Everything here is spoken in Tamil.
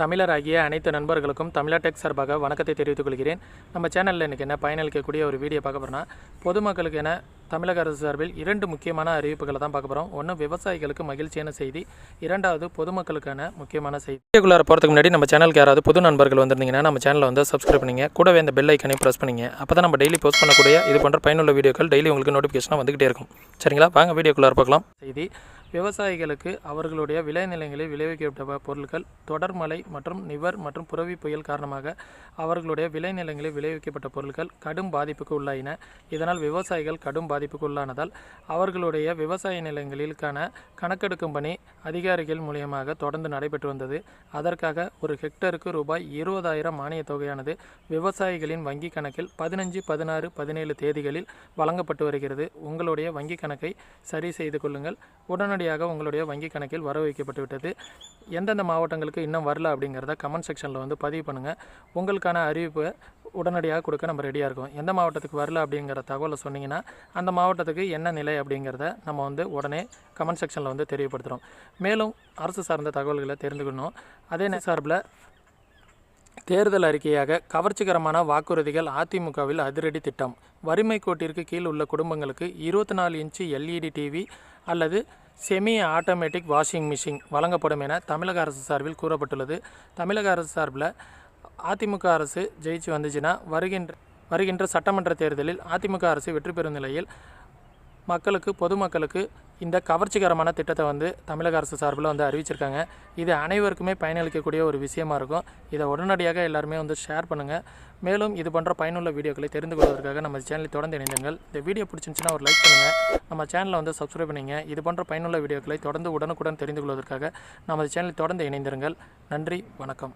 தமிழராகிய அனைத்து நண்பர்களுக்கும் தமிழாடெக் சார்பாக வணக்கத்தை தெரிவித்துக் கொள்கிறேன். நம்ம சேனலில் இன்றைக்கி என்ன பயனளிக்கக்கூடிய ஒரு வீடியோ பார்க்க போகிறோம்னா, பொதுமக்களுக்கு என தமிழக அரசு சார்பில் 2 முக்கியமான அறிவிப்புகளை தான் பார்க்க போகிறோம். ஒன்று விவசாயிகளுக்கு மகிழ்ச்சியான செய்தி, இரண்டாவது பொதுமக்களுக்கான முக்கியமான செய்தி. வீடியோக்குள்ளார போகிறதுக்கு முன்னாடி நம்ம சேனலுக்கு யாராவது புது நண்பர்கள் வந்திருந்தீங்கன்னா நம்ம சேனலை வந்து சப்ஸ்கிரைப் பண்ணிங்க, கூடவே இந்த பெல் ஐக்கனையும் ப்ரெஸ் பண்ணிங்க. அப்போ தான் நம்ம டெய்லி போஸ்ட் பண்ணக்கூடிய இது போன்ற பயனுள்ள வீடியோக்கள் டெய்லி உங்களுக்கு நோட்டிஃபிகேஷனாக வந்துகிட்டே இருக்கும். சரிங்களா, வாங்க வீடியோக்குள்ளார பார்க்கலாம். செய்தி: விவசாயிகளுக்கு அவர்களுடைய விளைநிலங்களில் விளைவிக்கப்பட்ட பொருட்கள் தொடர்மழை மற்றும் நிவர் மற்றும் புரவி புயல் காரணமாக அவர்களுடைய விளைநிலங்களில் விளைவிக்கப்பட்ட பொருட்கள் கடும் பாதிப்புக்கு உள்ளாயின. இதனால் விவசாயிகள் கடும் பாதிப்புக்கு உள்ளானதால் அவர்களுடைய விவசாய நிலங்களிற்கான கணக்கெடுக்கும் பணி அதிகாரிகள் மூலியமாக தொடர்ந்து நடைபெற்று வந்தது. அதற்காக ஒரு ஹெக்டருக்கு ரூபாய் 20,000 மானிய தொகையானது விவசாயிகளின் வங்கி கணக்கில் 15, 16, 17 தேதிகளில் வழங்கப்பட்டு வருகிறது. உங்களுடைய வங்கி கணக்கை சரி செய்து கொள்ளுங்கள். உடனடியாக உங்களுடைய வங்கி கணக்கில் வர வைக்கப்பட்டு விட்டது. எந்தெந்த மாவட்டங்களுக்கு இன்னும் வரல அப்படிங்கிறத கமெண்ட் செக்ஷனில் வந்து பதிவு பண்ணுங்கள். உங்களுக்கான அறிவிப்பை உடனடியாக கொடுக்க நம்ம ரெடியாக இருக்கோம். எந்த மாவட்டத்துக்கு வரல அப்படிங்கிற தகவலை சொன்னீங்கன்னா அந்த மாவட்டத்துக்கு என்ன நிலை அப்படிங்கிறத நம்ம வந்து உடனே கமெண்ட் செக்ஷனில் வந்து தெரியப்படுத்துகிறோம். மேலும் அரசு சார்ந்த தகவல்களை தெரிந்துக்கணும். அதே சார்பில் தேர்தல் அறிக்கையாக கவர்ச்சிகரமான வாக்குறுதிகள். அதிமுகவில் அதிரடி திட்டம். வறுமை கோட்டிற்கு கீழ் உள்ள குடும்பங்களுக்கு 24 இன்ச்சு LED டிவி அல்லது செமி ஆட்டோமேட்டிக் வாஷிங் மிஷின் வழங்கப்படும் என தமிழக அரசு சார்பில் கூறப்பட்டுள்ளது. தமிழக அரசு சார்பில் அதிமுக அரசு ஜெயிச்சு வந்துச்சுன்னா வருகின்ற சட்டமன்ற தேர்தலில் அதிமுக அரசு வெற்றி பெறும் நிலையில் பொதுமக்களுக்கு இந்த கவர்ச்சிகரமான திட்டத்தை வந்து தமிழக அரசு சார்பில் வந்து அறிவிச்சிருக்காங்க. இது அனைவருக்குமே பயனளிக்கக்கூடிய ஒரு விஷயமா இருக்கும். இதை உடனடியாக எல்லாருமே வந்து ஷேர் பண்ணுங்கள். மேலும் இது போன்ற பயனுள்ள வீடியோக்களை தெரிந்து கொள்வதற்காக நம்ம சேனலை தொடர்ந்து இணைந்துங்கள். இந்த வீடியோ பிடிச்சிருந்துச்சுன்னா ஒரு லைக் பண்ணுங்கள். நம்ம சேனலை வந்து சப்ஸ்கிரைப் பண்ணிங்க. இது போன்ற பயனுள்ள வீடியோக்களை தொடர்ந்து உடனுக்குடன் தெரிந்து கொள்வதற்காக நம்ம சேனலை தொடர்ந்து இணைந்திருங்கள். நன்றி, வணக்கம்.